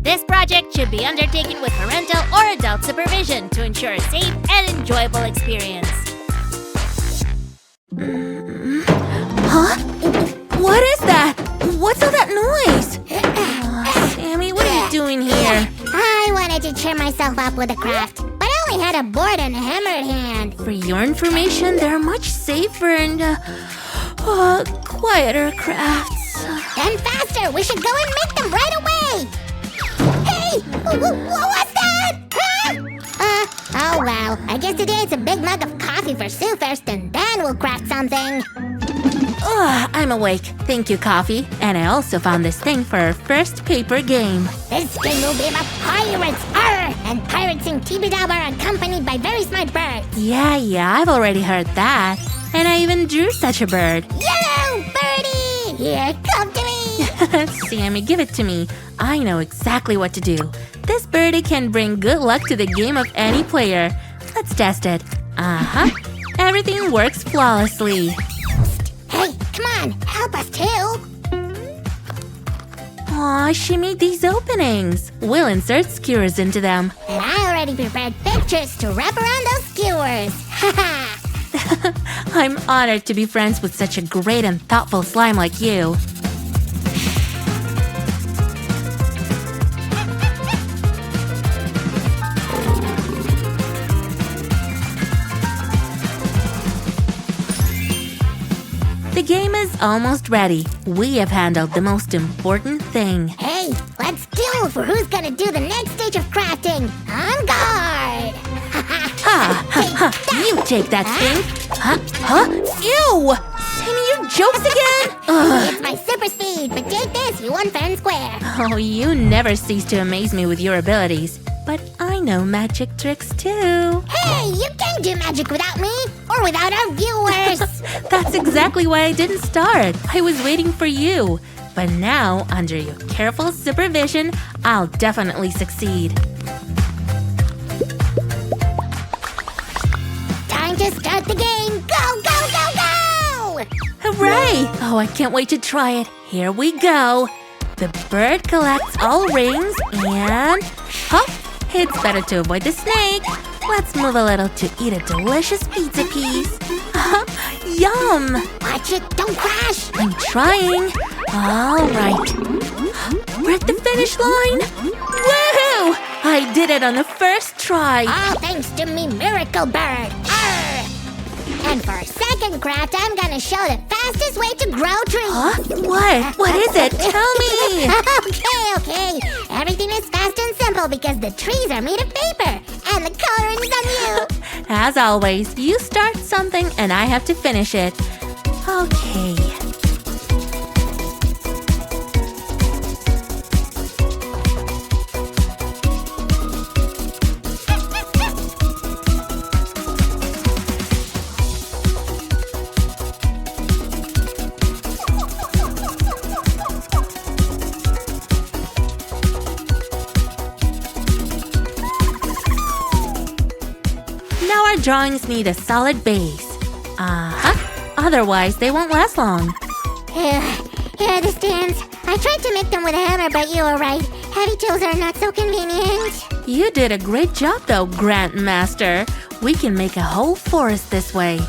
This project should be undertaken with parental or adult supervision to ensure a safe and enjoyable experience. Huh? What is that? What's all that noise? Sammy, what are you doing here? I wanted to cheer myself up with a craft, but I only had a board and a hammer at hand. For your information, there are much safer and, quieter crafts. Then faster! We should go and make them right away! Hey! What was that? Huh? Oh well. I guess today it's a big mug of coffee for Sue first, and then we'll craft something. I'm awake. Thank you, Coffee. And I also found this thing for our first paper game. This game will be about pirates! Arr! And pirates in Tibidabo are accompanied by very smart birds. Yeah, I've already heard that. And I even drew such a bird. Yellow birdie! Here, come to me! Sammy, give it to me. I know exactly what to do. This birdie can bring good luck to the game of any player. Let's test it. Everything works flawlessly. Hey, come on, help us too! Aw, she made these openings. We'll insert skewers into them. And I already prepared pictures to wrap around those skewers. Haha! I'm honored to be friends with such a great and thoughtful slime like you. The game is almost ready. We have handled the most important thing. Hey, let's duel for who's gonna do the next stage of crafting. On guard! You take that thing. Ew! Sammy, your jokes again? It's my super speed, but take this, you won fair and square. Oh, you never cease to amaze me with your abilities. But I know magic tricks too. Hey, you can't do magic without me, or without our viewers. That's exactly why I didn't start. I was waiting for you. But now, under your careful supervision, I'll definitely succeed. Time to start the game. Go, go, go, go! Hooray! Oh, I can't wait to try it. Here we go. The bird collects all rings and... hop! It's better to avoid the snake. Let's move a little to eat a delicious pizza piece. Yum! Watch it, don't crash! I'm trying. All right. We're at the finish line. Woohoo! I did it on the first try. All thanks to me, Miracle Bird. Arr! And for our second craft, I'm gonna show the fastest way to grow trees. Huh? What? What is it? Tell me. Okay. Everything is fast and simple because the trees are made of paper and the coloring's on you. As always, you start something and I have to finish it. Okay. Now our drawings need a solid base. Otherwise, they won't last long. Here are the stands. I tried to make them with a hammer, but you were right. Heavy tools are not so convenient. You did a great job though, Grandmaster. We can make a whole forest this way.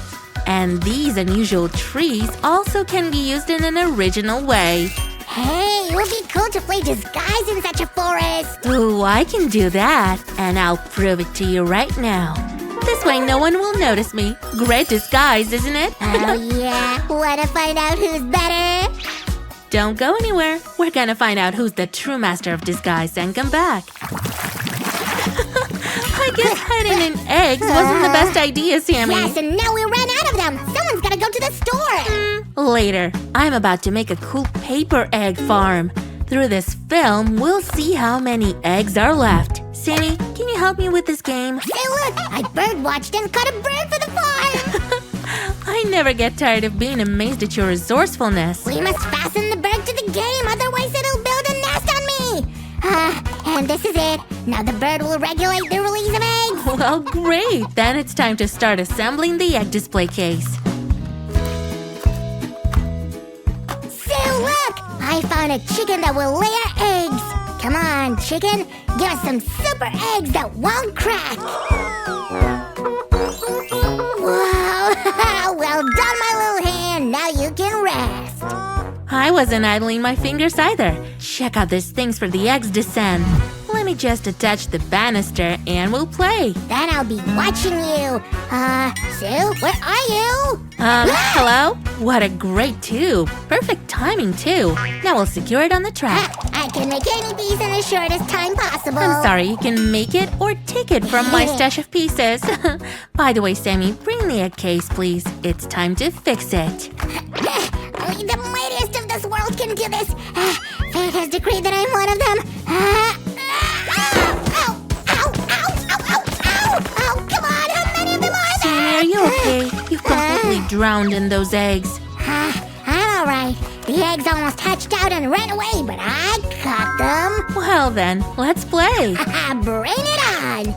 And these unusual trees also can be used in an original way. Hey, it would be cool to play disguise in such a forest. Ooh, I can do that. And I'll prove it to you right now. This way no one will notice me. Great disguise, isn't it? Oh yeah, wanna find out who's better? Don't go anywhere. We're gonna find out who's the true master of disguise and come back. I guess hiding in eggs wasn't the best idea, Sammy. Yes, and now we ran out of them. Someone's gotta go to the store. Later, I'm about to make a cool paper egg farm. Through this film, we'll see how many eggs are left. Sammy, can you help me with this game? Hey look, I bird-watched and caught a bird for the farm. I never get tired of being amazed at your resourcefulness. We must fasten the bird to the game, otherwise it'll build a nest on me. And this is it. Now the bird will regulate the release of eggs. Well, great. Then it's time to start assembling the egg display case. Sue, look! I found a chicken that will lay our eggs. Come on, chicken. Give us some super eggs that won't crack. Wow. Well done, my little hand. Now you can rest. I wasn't idling my fingers either. Check out these things for the eggs descend. Let me just attach the banister and we'll play. Then I'll be watching you. Sue, where are you? Hello? What a great tube. Perfect timing, too. Now we'll secure it on the track. I can make any piece in the shortest time possible. I'm sorry, you can make it or take it from my stash of pieces. By the way, Sammy, bring the egg case, please. It's time to fix it. Only the mightiest of this world can do this. Fate has decreed that I'm one of them. Ow, come on, how many of them are there? Sammy, are you okay? You've completely drowned in those eggs. I'm alright. The eggs almost hatched out and ran away, but I caught them. Well then, let's play. Bring it on.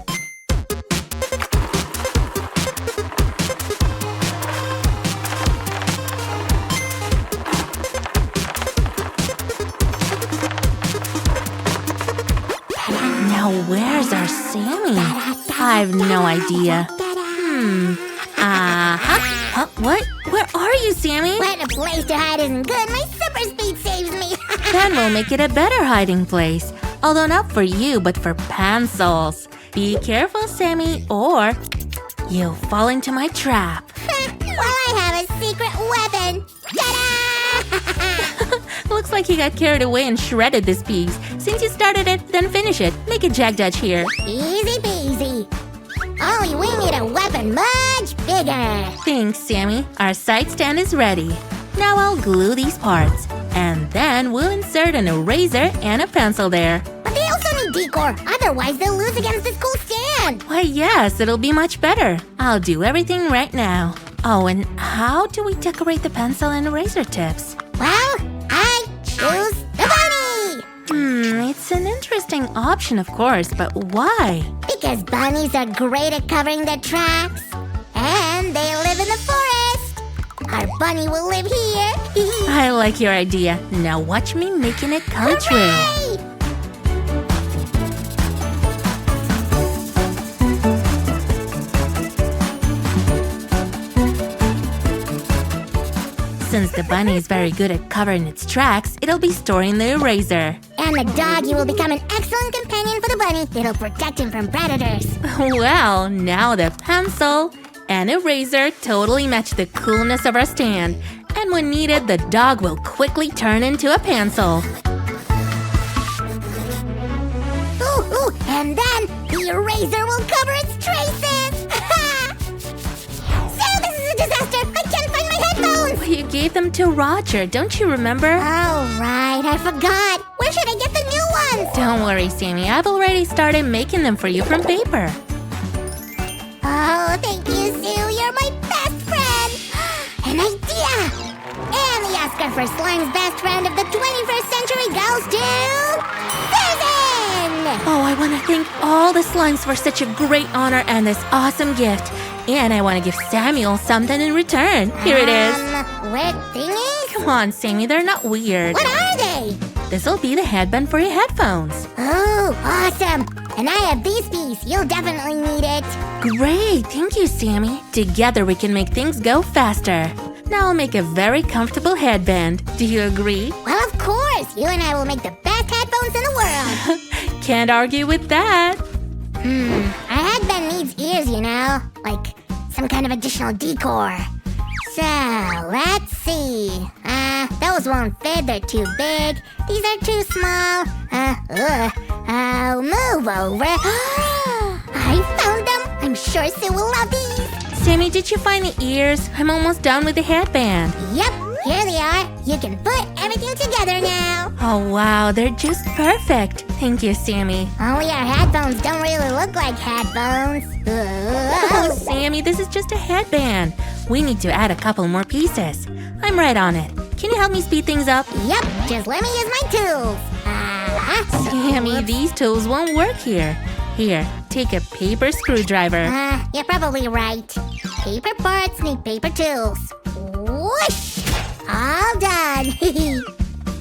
Now where's our Sammy? I've no idea. What? Where are you, Sammy? When a place to hide isn't good, my super speed saves me. Then we'll make it a better hiding place. Although not for you, but for pencils. Be careful, Sammy, or you'll fall into my trap. Well, I have a secret weapon. Ta-da! Looks like you got carried away and shredded this piece. Since you started it, then finish it. Make a Jack Dutch here. Easy peasy. Only we need a weapon much bigger. Thanks, Sammy. Our side stand is ready. Now I'll glue these parts. And then we'll insert an eraser and a pencil there. But they also need decor. Otherwise, they'll lose against this cool stand. Why, yes, it'll be much better. I'll do everything right now. Oh, and how do we decorate the pencil and eraser tips? Well, I choose the bunny. It's an interesting option, of course, but why? Because bunnies are great at covering their tracks. And they live in the forest. Our bunny will live here. I like your idea. Now watch me making it come true. Hooray! Since the bunny is very good at covering its tracks, it'll be storing the eraser. And the doggy will become an excellent companion for the bunny. It'll protect him from predators. Well, now the pencil and eraser totally match the coolness of our stand. And when needed, the dog will quickly turn into a pencil. Ooh, and then the eraser will cover its traces. So this is a disaster. I can't find my headphones. Well, you gave them to Roger, don't you remember? Oh, right, I forgot. Where should I get the new ones? Don't worry, Sammy. I've already started making them for you from paper. Oh, thank you, Sue. You're my best friend. An idea. And the Oscar for Slime's best friend of the 21st century goes to Susan! Oh, I want to thank all the slimes for such a great honor and this awesome gift. And I want to give Samuel something in return. Here it is. Weird thingies? Come on, Sammy, they're not weird. What are they? This'll be the headband for your headphones. Oh, awesome. And I have this piece. You'll definitely need it. Great, thank you, Sammy. Together we can make things go faster. Now I'll make a very comfortable headband. Do you agree? Well, of course. You and I will make the best headphones in the world. Can't argue with that. Our headband needs ears, you know. Like some kind of additional decor. So, let's see. Those won't fit. They're too big. These are too small. I'll move over. I found them. I'm sure Sue will love these. Sammy, did you find the ears? I'm almost done with the headband. Yep, here they are. You can put everything together now. Oh, wow, they're just perfect. Thank you, Sammy. Only our headphones don't really look like headphones. Oh, Sammy, this is just a headband. We need to add a couple more pieces. I'm right on it. Can you help me speed things up? Yep, just let me use my tools. Sammy, these tools won't work here. Here, take a paper screwdriver. You're probably right. Paper parts need paper tools. Whoosh! All done.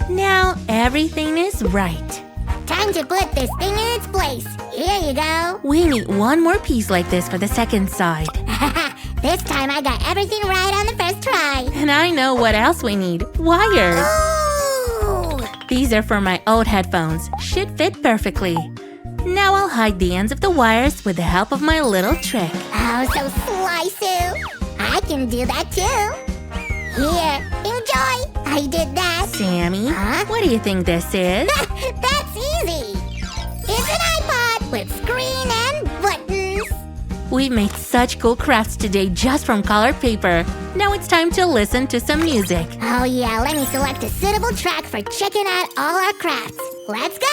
Now everything is right. time to put this thing in its place. Here you go. We need one more piece like this for the second side. This time I got everything right on the first try. And I know what else we need. Wires. Ooh. These are for my old headphones. Should fit perfectly. Now I'll hide the ends of the wires with the help of my little trick. Oh, so sly, Sue. I can do that too. Here, enjoy. I did that. Sammy, Huh? what do you think this is? That's easy. It's an iPod with screen and buttons. We made such cool crafts today just from colored paper. Now it's time to listen to some music. Oh yeah, let me select a suitable track for checking out all our crafts. Let's go!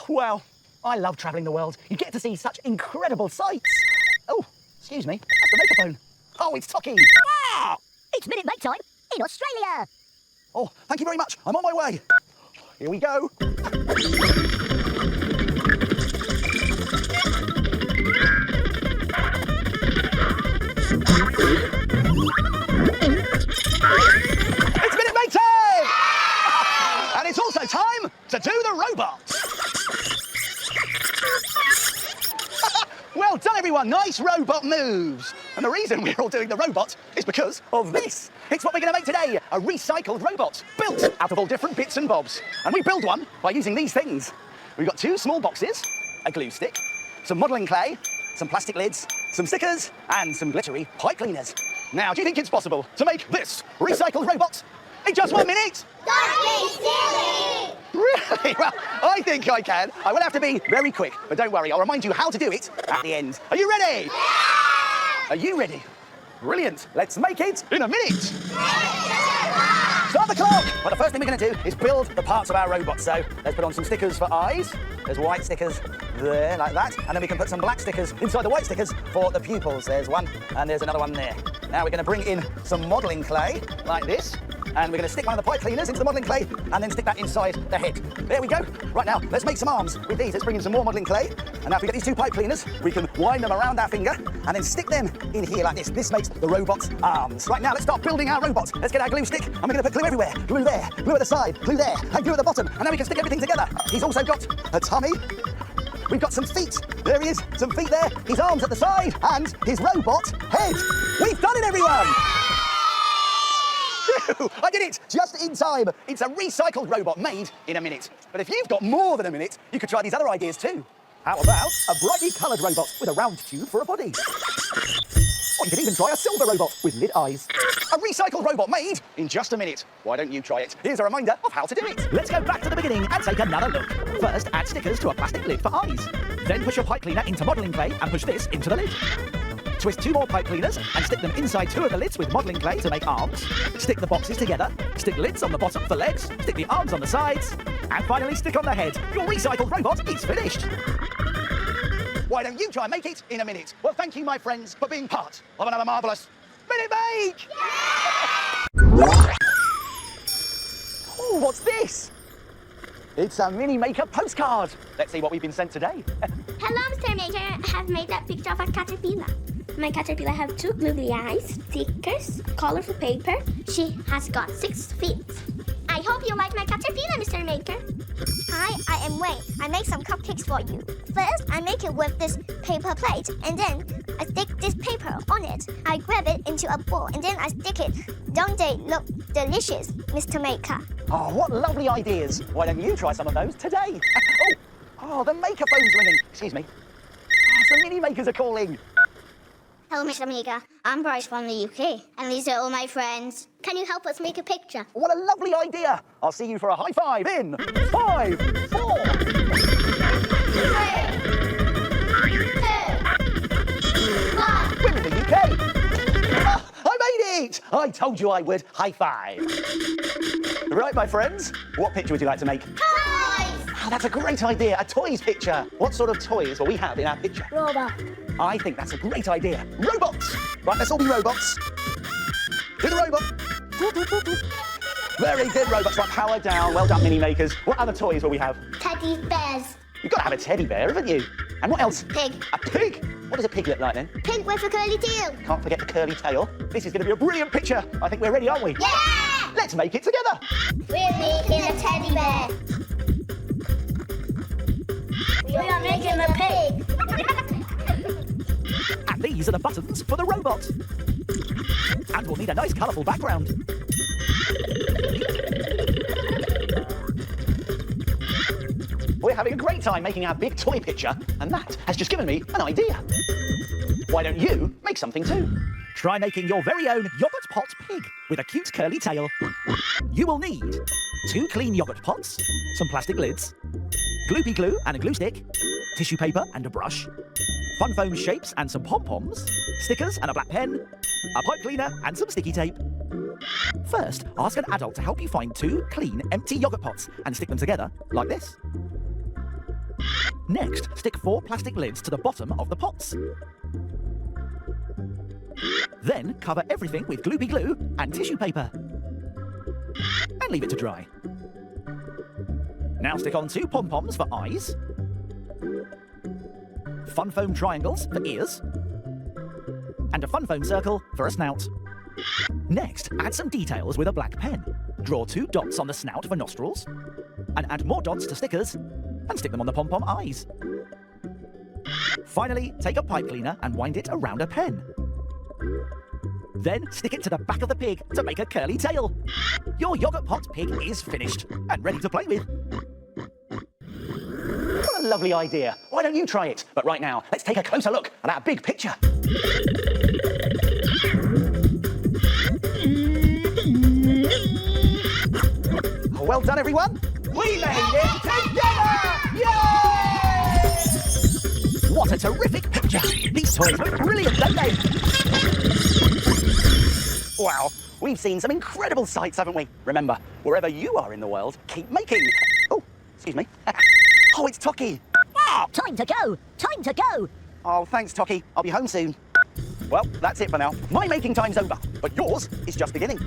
Well, I love travelling the world. You get to see such incredible sights. Oh, excuse me, that's the megaphone. Oh, it's Tocky. Ah! It's Minute Make Time in Australia. Oh, thank you very much. I'm on my way. Here we go. It's Minute Make Time! And it's also time to do the robots. Well done, everyone. Nice robot moves. And the reason we're all doing the robot is because of this. It's what we're going to make today, a recycled robot built out of all different bits and bobs. And we build one by using these things. We've got 2 small boxes, a glue stick, some modelling clay, some plastic lids, some stickers, and some glittery pipe cleaners. Now, do you think it's possible to make this recycled robot in just 1 minute? Don't be silly! Really? Well, I think I can. I will have to be very quick, but don't worry, I'll remind you how to do it at the end. Are you ready? Yeah! Are you ready? Brilliant. Let's make it in a minute. Start the clock. Well, the first thing we're going to do is build the parts of our robot. So let's put on some stickers for eyes. There's white stickers there, like that. And then we can put some black stickers inside the white stickers for the pupils. There's one, and there's another one there. Now we're going to bring in some modelling clay, like this. And we're going to stick one of the pipe cleaners into the modelling clay and then stick that inside the head. There we go. Right now, let's make some arms with these. Let's bring in some more modelling clay. And now if we get these 2 pipe cleaners, we can wind them around our finger and then stick them in here like this. This makes the robot's arms. Right now, let's start building our robot. Let's get our glue stick and we're going to put glue everywhere. Glue there, glue at the side, glue there, and glue at the bottom. And then we can stick everything together. He's also got a tummy. We've got some feet. There he is, some feet there. His arms at the side and his robot head. We've done it, everyone! I did it just in time. It's a recycled robot made in a minute. But if you've got more than a minute, you could try these other ideas too. How about a brightly coloured robot with a round tube for a body? Or you could even try a silver robot with lit eyes. A recycled robot made in just a minute. Why don't you try it? Here's a reminder of how to do it. Let's go back to the beginning and take another look. First, add stickers to a plastic lid for eyes. Then push your pipe cleaner into modelling clay and push this into the lid. Twist 2 more pipe cleaners and stick them inside 2 of the lids with modelling clay to make arms. Stick the boxes together. Stick lids on the bottom for legs. Stick the arms on the sides. And finally stick on the head. Your recycled robot is finished. Why don't you try and make it in a minute? Well, thank you, my friends, for being part of another marvellous Minute Make! Ooh, what's this? It's a Mini Maker postcard. Let's see what we've been sent today. Hello, Mr. Maker. I have made a picture of a caterpillar. My caterpillar have 2 googly eyes, stickers, colorful paper. She has got 6 feet. I hope you like my caterpillar, Mr. Maker. Hi, I am Wayne. I make some cupcakes for you. First, I make it with this paper plate, and then I stick this paper on it. I grab it into a bowl, and then I stick it. Don't they look delicious, Mr. Maker? Oh, what lovely ideas. Why don't you try some of those today? Oh, the maker phone's ringing. Excuse me. Oh, some Mini Makers are calling. Hello, Mr. Maker. I'm Bryce from the UK, and these are all my friends. Can you help us make a picture? What a lovely idea. I'll see you for a high five in 5, 4... 3, 2, I told you I would. High five. Right, my friends, what picture would you like to make? Toys! Oh, that's a great idea, a toys picture. What sort of toys will we have in our picture? Robot. I think that's a great idea. Robots! Right, let's all be robots. Do the robot. Very good, robots. Right, power down. Well done, mini makers. What other toys will we have? Teddy bears. You've got to have a teddy bear, haven't you? And what else? Pig. A pig? What does a pig look like then? Pig with a curly tail. Can't forget the curly tail. This is going to be a brilliant picture. I think we're ready, aren't we? Yeah! Let's make it together. We're making a teddy bear. We are making a pig. And these are the buttons for the robot. And we'll need a nice colourful background. We're having a great time making our big toy picture, and that has just given me an idea. Why don't you make something too? Try making your very own yogurt pot pig with a cute curly tail. You will need 2 clean yogurt pots, some plastic lids, gloopy glue and a glue stick, tissue paper and a brush, fun foam shapes and some pom-poms, stickers and a black pen, a pipe cleaner and some sticky tape. First, ask an adult to help you find 2 clean, empty yogurt pots and stick them together like this. Next, stick 4 plastic lids to the bottom of the pots. Then cover everything with gloopy glue and tissue paper. And leave it to dry. Now stick on 2 pom-poms for eyes, fun foam triangles for ears, and a fun foam circle for a snout. Next, add some details with a black pen. Draw 2 dots on the snout for nostrils, and add more dots to stickers, and stick them on the pom-pom eyes. Finally, take a pipe cleaner and wind it around a pen. Then stick it to the back of the pig to make a curly tail. Your yogurt pot pig is finished and ready to play with. What a lovely idea. Why don't you try it? But right now, let's take a closer look at our big picture. Well done, everyone. We made it together! Yay! What a terrific picture. These toys look brilliant, don't they? Wow, we've seen some incredible sights, haven't we? Remember, wherever you are in the world, keep making. Oh, excuse me. Oh, it's Toki. Time to go! Time to go! Oh, thanks, Toki. I'll be home soon. Well, that's it for now. My making time's over, but yours is just beginning.